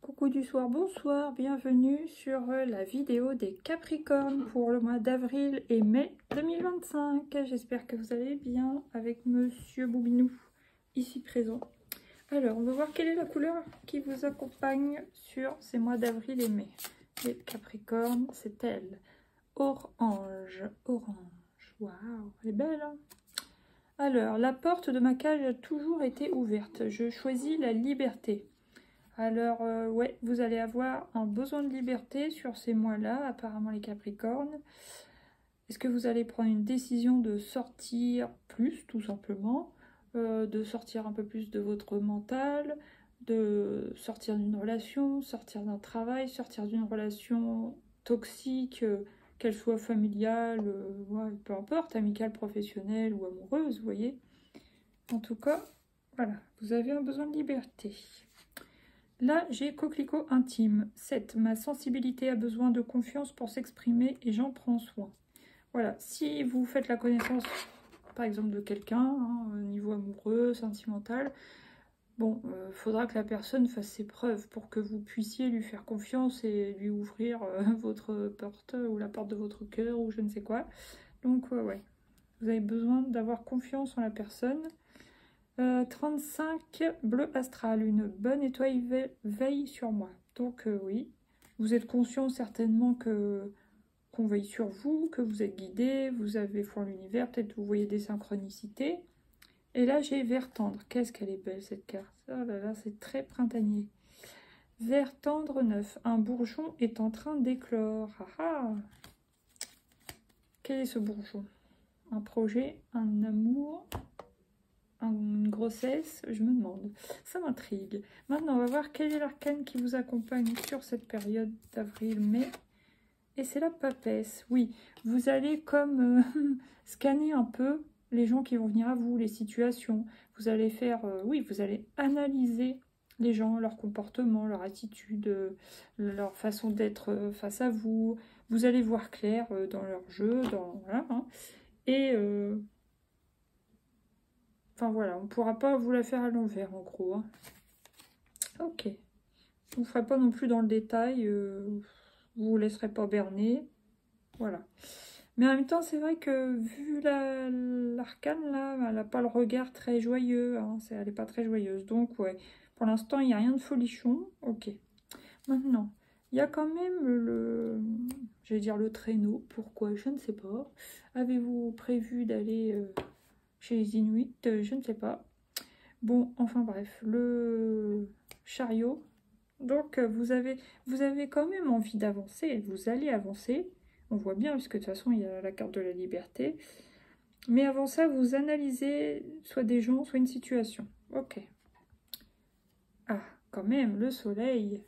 Coucou du soir, bonsoir, bienvenue sur la vidéo des Capricornes pour le mois d'avril et mai 2025. J'espère que vous allez bien avec Monsieur Boubinou, ici présent. Alors, on va voir quelle est la couleur qui vous accompagne sur ces mois d'avril et mai. Les Capricornes, c'est elle. Orange, orange. Waouh, elle est belle, hein? Alors, la porte de ma cage a toujours été ouverte. Je choisis la liberté. Alors, ouais, vous allez avoir un besoin de liberté sur ces mois-là, apparemment les Capricornes. Est-ce que vous allez prendre une décision de sortir plus, tout simplement, de sortir un peu plus de votre mental, de sortir d'une relation, sortir d'un travail, sortir d'une relation toxique, qu'elle soit familiale, ouais, peu importe, amicale, professionnelle ou amoureuse, vous voyez. En tout cas, voilà, vous avez un besoin de liberté. Là, j'ai coquelicot intime. 7. Ma sensibilité a besoin de confiance pour s'exprimer et j'en prends soin. Voilà, si vous faites la connaissance, par exemple, de quelqu'un, au niveau amoureux, sentimental, bon, faudra que la personne fasse ses preuves pour que vous puissiez lui faire confiance et lui ouvrir votre porte ou la porte de votre cœur ou je ne sais quoi. Donc, ouais, vous avez besoin d'avoir confiance en la personne. 35, bleu astral, une bonne étoile veille sur moi. Donc oui, vous êtes conscient certainement qu'on veille sur vous, que vous êtes guidé, vous avez foi en l'univers, peut-être vous voyez des synchronicités. Et là j'ai vert tendre, qu'est-ce qu'elle est belle cette carte. Oh là là, c'est très printanier. Vert tendre 9, un bourgeon est en train d'éclore. Ah ah. Quel est ce bourgeon? Un projet, un amour, une grossesse, je me demande, ça m'intrigue. Maintenant, on va voir quel est l'arcane qui vous accompagne sur cette période d'avril-mai. Et c'est la papesse. Oui, vous allez comme scanner un peu les gens qui vont venir à vous, les situations. Vous allez faire, oui, vous allez analyser les gens, leur comportement, leur attitude, leur façon d'être face à vous. Vous allez voir clair dans leur jeu, voilà, hein. Et enfin voilà, on ne pourra pas vous la faire à l'envers en gros, hein. Ok. Vous ne ferez pas non plus dans le détail, vous ne vous laisserez pas berner. Voilà. Mais en même temps, c'est vrai que vu l'arcane là, elle n'a pas le regard très joyeux, hein, elle n'est pas très joyeuse. Donc ouais, pour l'instant, il n'y a rien de folichon. Ok. Maintenant, il y a quand même j'allais dire le traîneau. Pourquoi? Je ne sais pas. Avez-vous prévu d'aller chez les Inuits? Je ne sais pas. Bon, enfin bref, le chariot. Donc vous avez quand même envie d'avancer, vous allez avancer. On voit bien, puisque de toute façon il y a la carte de la liberté. Mais avant ça, vous analysez soit des gens, soit une situation. Ok. Ah, quand même, le soleil.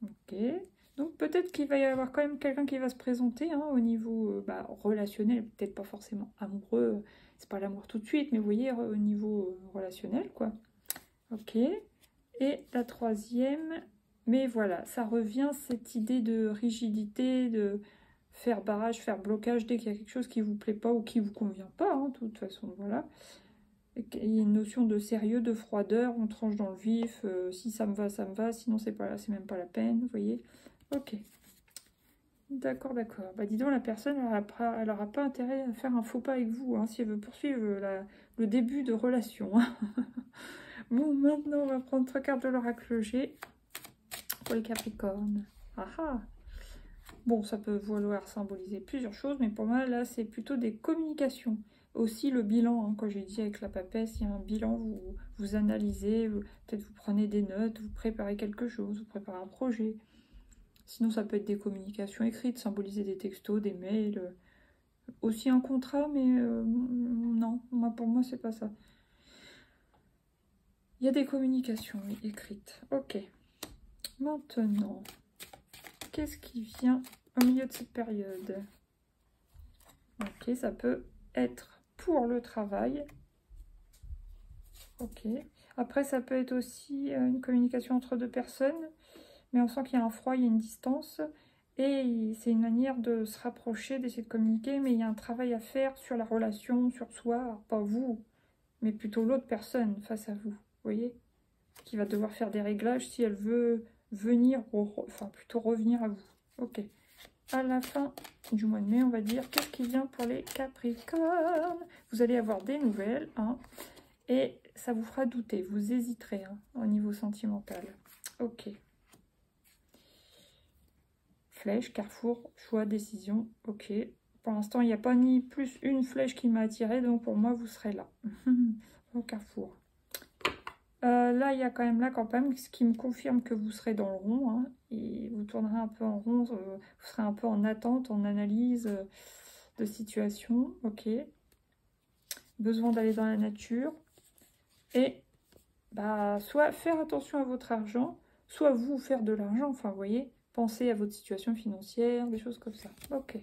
Ok. Donc peut-être qu'il va y avoir quand même quelqu'un qui va se présenter, hein, au niveau relationnel, peut-être pas forcément amoureux, c'est pas l'amour tout de suite, mais vous voyez, au niveau relationnel, quoi. Ok. Et la troisième, mais voilà, ça revient cette idée de rigidité, de faire barrage, faire blocage dès qu'il y a quelque chose qui vous plaît pas ou qui vous convient pas, hein, de toute façon, voilà. Il y a une notion de sérieux, de froideur, on tranche dans le vif, si ça me va, sinon c'est pas, c'est même pas la peine, vous voyez. Ok, d'accord, d'accord. Bah dis donc, la personne, elle aura pas intérêt à faire un faux pas avec vous, hein, si elle veut poursuivre le début de relation, hein. Bon, maintenant, on va prendre 3 cartes de l'oracle G pour les Capricornes. Ah ah. Bon, ça peut vouloir symboliser plusieurs choses, mais pour moi, là, c'est plutôt des communications. Aussi le bilan, hein, quand j'ai dit avec la papesse, il y a un bilan, vous analysez, peut-être vous prenez des notes, vous préparez quelque chose, vous préparez un projet. Sinon, ça peut être des communications écrites, symboliser des textos, des mails. Aussi un contrat, mais non, pour moi, c'est pas ça. Il y a des communications, oui, écrites. Ok. Maintenant, qu'est-ce qui vient au milieu de cette période? Ok, ça peut être pour le travail. Ok. Après, ça peut être aussi une communication entre deux personnes, mais on sent qu'il y a un froid, il y a une distance, et c'est une manière de se rapprocher, d'essayer de communiquer, mais il y a un travail à faire sur la relation, sur soi, alors pas vous, mais plutôt l'autre personne face à vous, vous voyez? qui va devoir faire des réglages si elle veut venir, enfin plutôt revenir à vous. Ok. À la fin du mois de mai, on va dire, qu'est-ce qui vient pour les Capricornes? Vous allez avoir des nouvelles, hein, et ça vous fera douter, vous hésiterez hein, au niveau sentimental. Ok. Flèche, carrefour, choix, décision, ok. Pour l'instant, il n'y a pas ni plus une flèche qui m'a attiré, donc pour moi, vous serez là, au carrefour. Là, il y a quand même la campagne, ce qui me confirme que vous serez dans le rond, hein, et vous tournerez un peu en rond, vous serez un peu en attente, en analyse de situation, ok. Besoin d'aller dans la nature, et bah, soit faire attention à votre argent, soit vous faire de l'argent, enfin, vous voyez, pensez à votre situation financière, des choses comme ça, ok.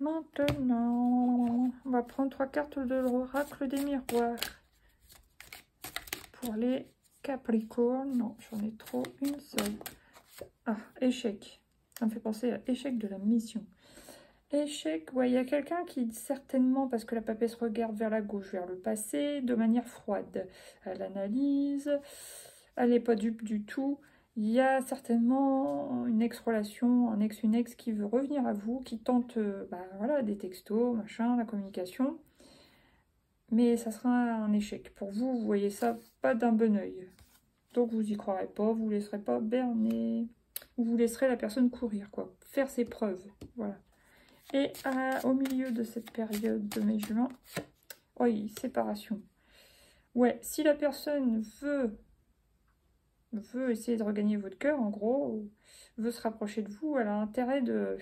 Maintenant, on va prendre 3 cartes de l'oracle des miroirs. Pour les Capricornes, non, j'en ai trop, une seule. Ah, échec. Ça me fait penser à échec de la mission. Échec, ouais, il y a quelqu'un qui certainement, parce que la papesse regarde vers la gauche, vers le passé, de manière froide. Elle analyse, elle n'est pas dupe du tout. Il y a certainement une ex-relation, un ex, une ex qui veut revenir à vous, qui tente bah, voilà, des textos, machin, la communication. Mais ça sera un échec. Pour vous, vous voyez ça pas d'un bon oeil. Donc vous y croirez pas, vous ne laisserez pas berner. Vous laisserez la personne courir, quoi. Faire ses preuves, voilà. Et au milieu de cette période de mai-juin, oui, séparation. Ouais, si la personne veut essayer de regagner votre cœur, en gros, veut se rapprocher de vous, elle a intérêt de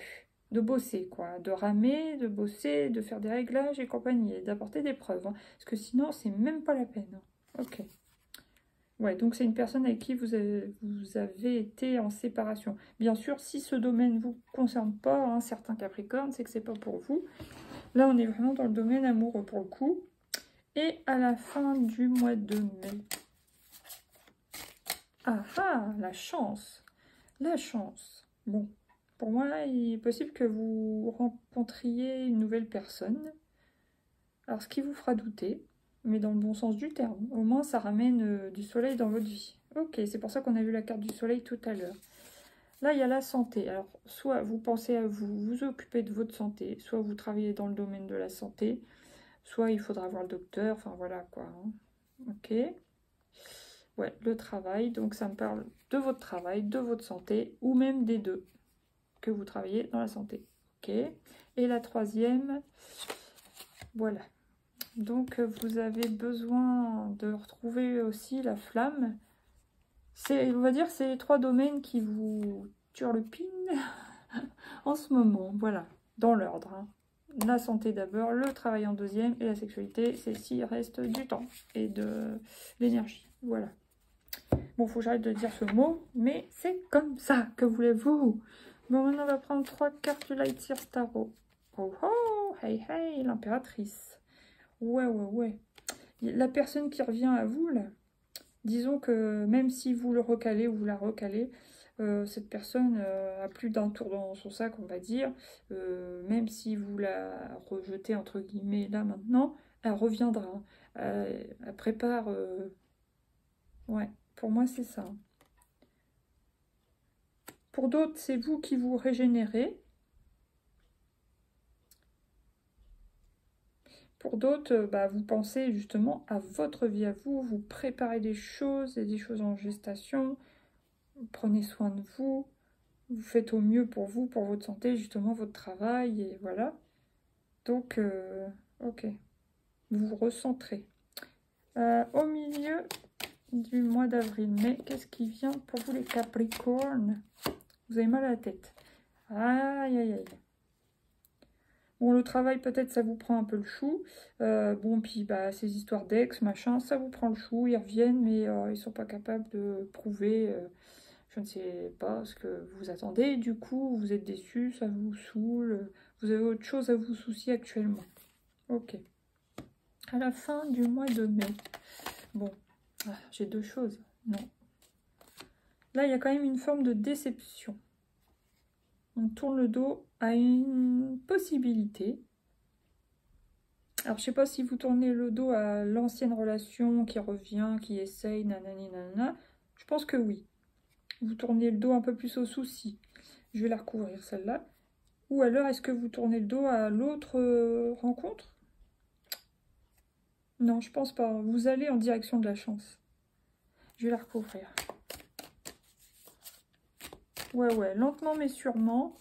bosser, quoi. De ramer, de bosser, de faire des réglages et compagnie, et d'apporter des preuves. Hein, parce que sinon, c'est même pas la peine. Hein. Ok. Ouais, donc c'est une personne avec qui vous avez été en séparation. Bien sûr, si ce domaine ne vous concerne pas, hein, certains Capricornes, c'est que c'est pas pour vous. Là, on est vraiment dans le domaine amoureux pour le coup. Et à la fin du mois de mai. Ah ah, la chance. La chance. Bon, pour moi, il est possible que vous rencontriez une nouvelle personne. Alors, ce qui vous fera douter, mais dans le bon sens du terme. Au moins, ça ramène du soleil dans votre vie. Ok, c'est pour ça qu'on a vu la carte du soleil tout à l'heure. Là, il y a la santé. Alors, soit vous pensez à vous occuper de votre santé, soit vous travaillez dans le domaine de la santé, soit il faudra voir le docteur, enfin voilà quoi. Hein. Ok. Ouais, le travail, donc ça me parle de votre travail, de votre santé, ou même des deux, que vous travaillez dans la santé. Ok. Et la troisième, voilà. Donc, vous avez besoin de retrouver aussi la flamme. On va dire, c'est les 3 domaines qui vous turlupinent en ce moment. Voilà, dans l'ordre. Hein. La santé d'abord, le travail en deuxième, et la sexualité, c'est s'il reste du temps et de l'énergie. Voilà. Bon, faut que j'arrête de dire ce mot, mais c'est comme ça, que voulez-vous? Bon, maintenant, on va prendre 3 cartes du Lightyear Tarot. Oh oh, hey hey, l'impératrice. Ouais, ouais, ouais. La personne qui revient à vous, là, disons que même si vous le recalez ou vous la recalez, cette personne a plus d'un tour dans son sac, on va dire. Même si vous la rejetez, entre guillemets, là, maintenant, elle reviendra. Elle prépare... Ouais, pour moi, c'est ça. Pour d'autres, c'est vous qui vous régénérez. Pour d'autres, bah, vous pensez justement à votre vie à vous, vous préparez des choses, et des choses en gestation, vous prenez soin de vous, vous faites au mieux pour vous, pour votre santé, justement votre travail, et voilà. Donc, ok, vous vous recentrez. Au milieu du mois d'avril-mai, qu'est-ce qui vient pour vous les Capricornes? Vous avez mal à la tête. Aïe, aïe, aïe. Bon, le travail, peut-être, ça vous prend un peu le chou. Bon, puis, bah, ces histoires d'ex, machin, ça vous prend le chou. Ils reviennent, mais ils sont pas capables de prouver, je ne sais pas, ce que vous attendez. Du coup, vous êtes déçus, ça vous saoule. Vous avez autre chose à vous soucier actuellement. Ok. À la fin du mois de mai. Bon, j'ai 2 choses. Non. Là, il y a quand même une forme de déception. On tourne le dos à une possibilité. Alors, je sais pas si vous tournez le dos à l'ancienne relation qui revient, qui essaye, nanani, nanana. Je pense que oui. Vous tournez le dos un peu plus aux soucis. Je vais la recouvrir, celle-là. Ou alors, est-ce que vous tournez le dos à l'autre rencontre? Non, je pense pas. Vous allez en direction de la chance. Je vais la recouvrir. Ouais, lentement mais sûrement.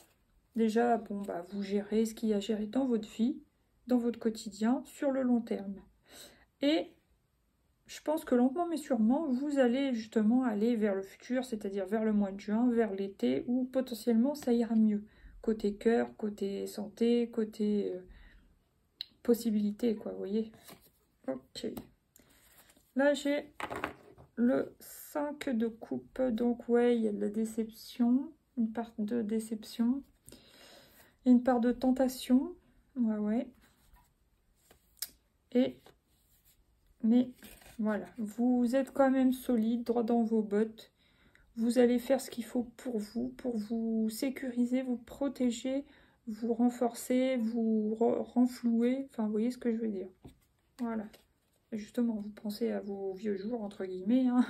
Déjà, bon, bah, vous gérez ce qu'il y a à gérer dans votre vie, dans votre quotidien, sur le long terme. Et je pense que lentement mais sûrement, vous allez justement aller vers le futur, c'est-à-dire vers le mois de juin, vers l'été, où potentiellement ça ira mieux. Côté cœur, côté santé, côté possibilité, quoi, vous voyez. Ok. Là, j'ai le 5 de coupe, donc ouais, il y a de la déception, une part de déception, une part de tentation, ouais. Mais voilà, vous êtes quand même solide, droit dans vos bottes. Vous allez faire ce qu'il faut pour vous sécuriser, vous protéger, vous renforcer, vous renflouer. Enfin, vous voyez ce que je veux dire. Voilà. Justement, vous pensez à vos vieux jours, entre guillemets. Hein.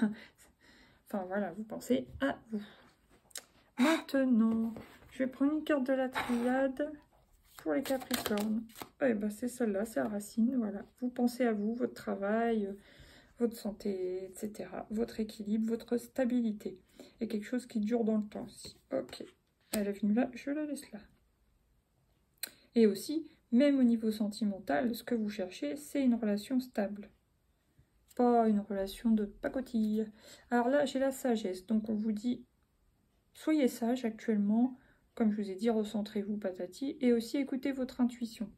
Enfin, voilà, vous pensez à vous. Maintenant, je vais prendre une carte de la triade pour les Capricornes. Et ben, c'est celle-là, c'est la racine. Voilà. Vous pensez à vous, votre travail, votre santé, etc. Votre équilibre, votre stabilité. Et quelque chose qui dure dans le temps aussi. Ok. Elle est venue là, je la laisse là. Et aussi, même au niveau sentimental, ce que vous cherchez, c'est une relation stable. Pas une relation de pacotille. Alors là, j'ai la sagesse. Donc on vous dit, soyez sage actuellement. Comme je vous ai dit, recentrez-vous, patati. Et aussi, écoutez votre intuition.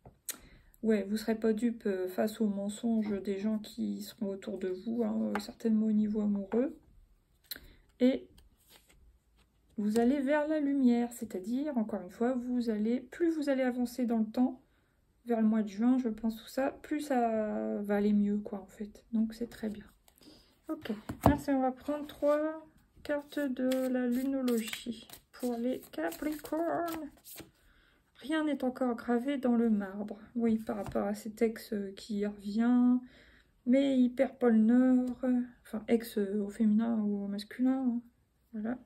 Ouais, vous ne serez pas dupe face aux mensonges des gens qui seront autour de vous, hein, certainement au niveau amoureux. Et vous allez vers la lumière, c'est-à-dire, encore une fois, plus vous allez avancer dans le temps, vers le mois de juin, je pense tout ça, plus ça va aller mieux, quoi, en fait. Donc, c'est très bien. Ok, merci, on va prendre 3 cartes de la lunologie pour les Capricornes. Rien n'est encore gravé dans le marbre. Oui, par rapport à cet ex qui revient, mais il perd pas le nord. Enfin, ex au féminin ou au masculin. Hein. Voilà.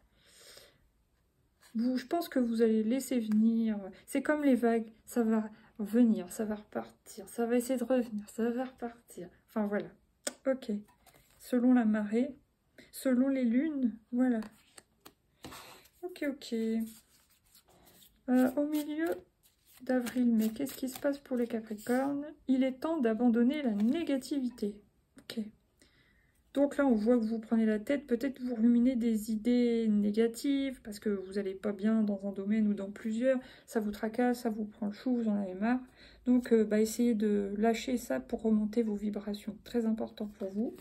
Je pense que vous allez laisser venir. C'est comme les vagues. Ça va venir, ça va repartir. Ça va essayer de revenir, ça va repartir. Enfin, voilà. Ok. Selon la marée, selon les lunes, voilà. Ok. Au milieu d'avril, mais qu'est-ce qui se passe pour les Capricornes? Il est temps d'abandonner la négativité. Ok. Donc là, on voit que vous prenez la tête, peut-être vous ruminez des idées négatives, parce que vous n'allez pas bien dans un domaine ou dans plusieurs, ça vous tracasse, ça vous prend le chou, vous en avez marre. Donc, essayez de lâcher ça pour remonter vos vibrations. Très important pour vous.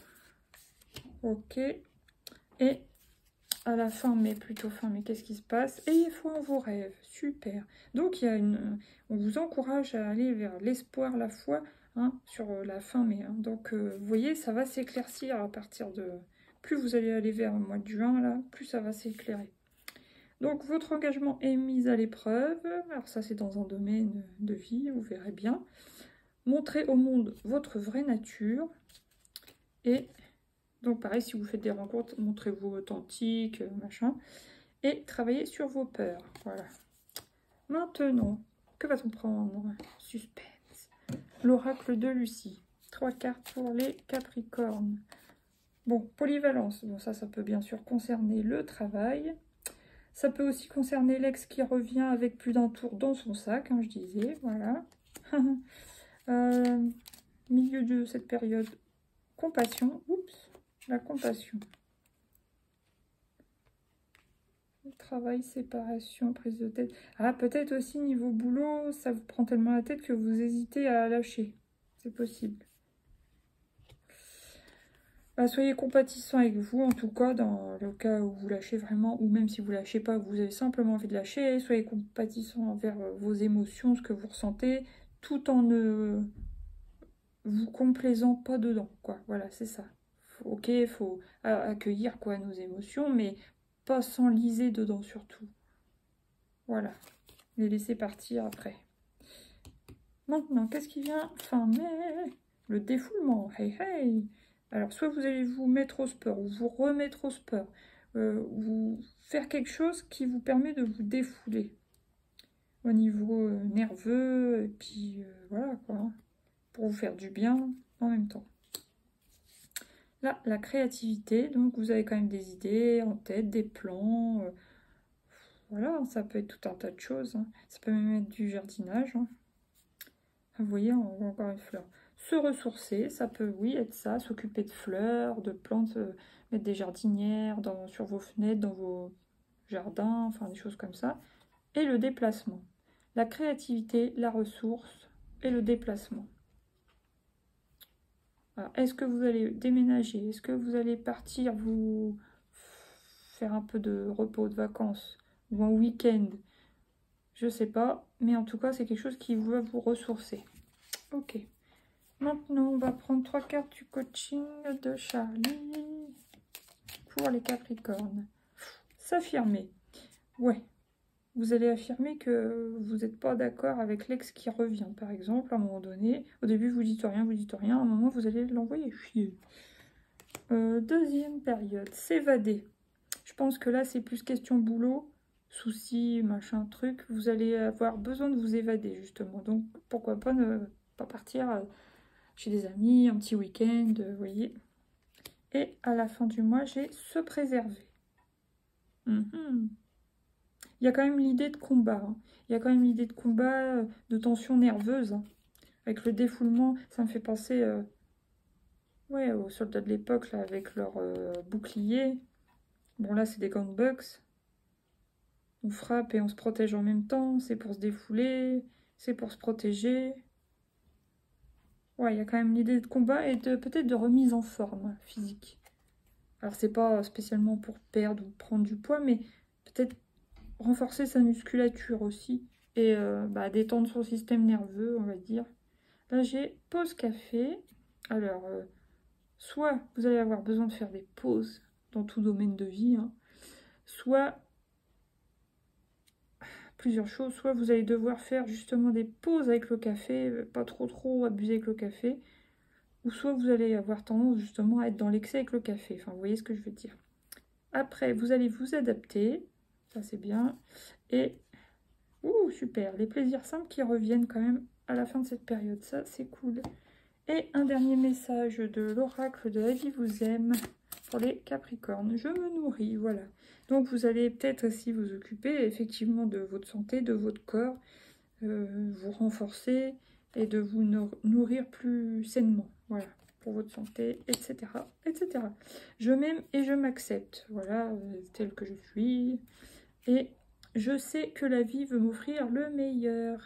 Ok. Et à la fin, mais plutôt fin, mais qu'est-ce qui se passe? Ayez foi en vos rêves. Super. Donc, on vous encourage à aller vers l'espoir, la foi, hein, sur la fin mai. Hein. Donc, vous voyez, ça va s'éclaircir à partir de... Plus vous allez aller vers le mois de juin, là, plus ça va s'éclairer. Donc, votre engagement est mis à l'épreuve. Alors, ça, c'est dans un domaine de vie, vous verrez bien. Montrez au monde votre vraie nature. Et donc, pareil, si vous faites des rencontres, montrez-vous authentique, machin. Et travaillez sur vos peurs. Voilà. Maintenant, que va-t-on prendre? Suspense. L'oracle de Lucie. 3 cartes pour les Capricornes. Bon, polyvalence. Bon, ça peut bien sûr concerner le travail. Ça peut aussi concerner l'ex qui revient avec plus d'un tour dans son sac, hein, je disais. Voilà. Milieu de cette période, compassion. Oups, la compassion. Travail, séparation, prise de tête. Ah, peut-être aussi niveau boulot, ça vous prend tellement la tête que vous hésitez à lâcher. C'est possible. Soyez compatissant avec vous, en tout cas, dans le cas où vous lâchez vraiment, ou même si vous lâchez pas, vous avez simplement envie de lâcher. Soyez compatissant envers vos émotions, ce que vous ressentez, tout en ne vous complaisant pas dedans, quoi. Voilà, c'est ça. Ok, il faut accueillir, quoi, nos émotions, mais pas s'enliser dedans, surtout. Voilà, les laisser partir après. Maintenant, qu'est-ce qui vient fin mai? Le défoulement. Hey, hey. Alors, soit vous allez vous mettre au sport, ou vous remettre au sport, ou faire quelque chose qui vous permet de vous défouler au niveau nerveux, et puis voilà quoi, hein, pour vous faire du bien en même temps. Là, la créativité, donc vous avez quand même des idées en tête, des plans, voilà, ça peut être tout un tas de choses, hein. Ça peut même être du jardinage, hein. Vous voyez, on voit encore une fleur. Se ressourcer, ça peut, oui, être ça, s'occuper de fleurs, de plantes, mettre des jardinières sur vos fenêtres, dans vos jardins, enfin des choses comme ça. Et le déplacement. La créativité, la ressource et le déplacement. Est-ce que vous allez déménager? Est-ce que vous allez partir vous faire un peu de repos, de vacances ou un week-end? Je sais pas, mais en tout cas, c'est quelque chose qui va vous ressourcer. Ok. Maintenant, on va prendre 3 cartes du coaching de Charlie pour les Capricornes. S'affirmer. Ouais. Vous allez affirmer que vous n'êtes pas d'accord avec l'ex qui revient, par exemple, à un moment donné. Au début, vous dites rien, à un moment, vous allez l'envoyer chier. Deuxième période, s'évader. Je pense que là, c'est plus question boulot, soucis, machin, truc. Vous allez avoir besoin de vous évader, justement. Donc, pourquoi pas ne pas partir chez des amis, un petit week-end, vous voyez. Et à la fin du mois, j'ai se préserver. Il y a quand même l'idée de combat, hein. Il y a quand même l'idée de combat, de tension nerveuse, hein. Avec le défoulement, ça me fait penser ouais, aux soldats de l'époque, là, avec leur bouclier. Bon, là, c'est des gunbucks. On frappe et on se protège en même temps. C'est pour se défouler, c'est pour se protéger. Ouais, il y a quand même l'idée de combat et peut-être de remise en forme physique. Alors, c'est pas spécialement pour perdre ou prendre du poids, mais peut-être renforcer sa musculature aussi. Et détendre son système nerveux, on va dire. Là, j'ai pause café. Alors, soit vous allez avoir besoin de faire des pauses dans tout domaine de vie, hein, soit plusieurs choses, soit vous allez devoir faire justement des pauses avec le café, pas trop abuser avec le café, ou soit vous allez avoir tendance justement à être dans l'excès avec le café, enfin vous voyez ce que je veux dire. Après, vous allez vous adapter, ça c'est bien, et, super, les plaisirs simples qui reviennent quand même à la fin de cette période, ça c'est cool. Et un dernier message de l'oracle de la vie vous aime pour les Capricornes. Je me nourris, voilà. Donc vous allez peut-être aussi vous occuper effectivement de votre santé, de votre corps, vous renforcer et de vous nourrir plus sainement, voilà, pour votre santé, etc., etc. Je m'aime et je m'accepte, voilà, tel que je suis. Et je sais que la vie veut m'offrir le meilleur.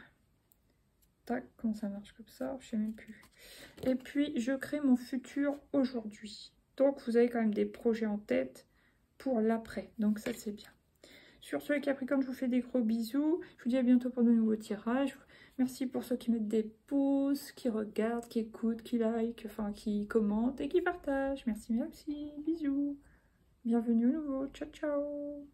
Tac, comment ça marche comme ça? Je sais même plus. Et puis, je crée mon futur aujourd'hui. Donc, vous avez quand même des projets en tête pour l'après. Donc, ça, c'est bien. Sur ce, les Capricornes, je vous fais des gros bisous. Je vous dis à bientôt pour de nouveaux tirages. Merci pour ceux qui mettent des pouces, qui regardent, qui écoutent, qui like, enfin, qui commentent et qui partagent. Merci, merci. Bisous. Bienvenue au nouveau. Ciao, ciao.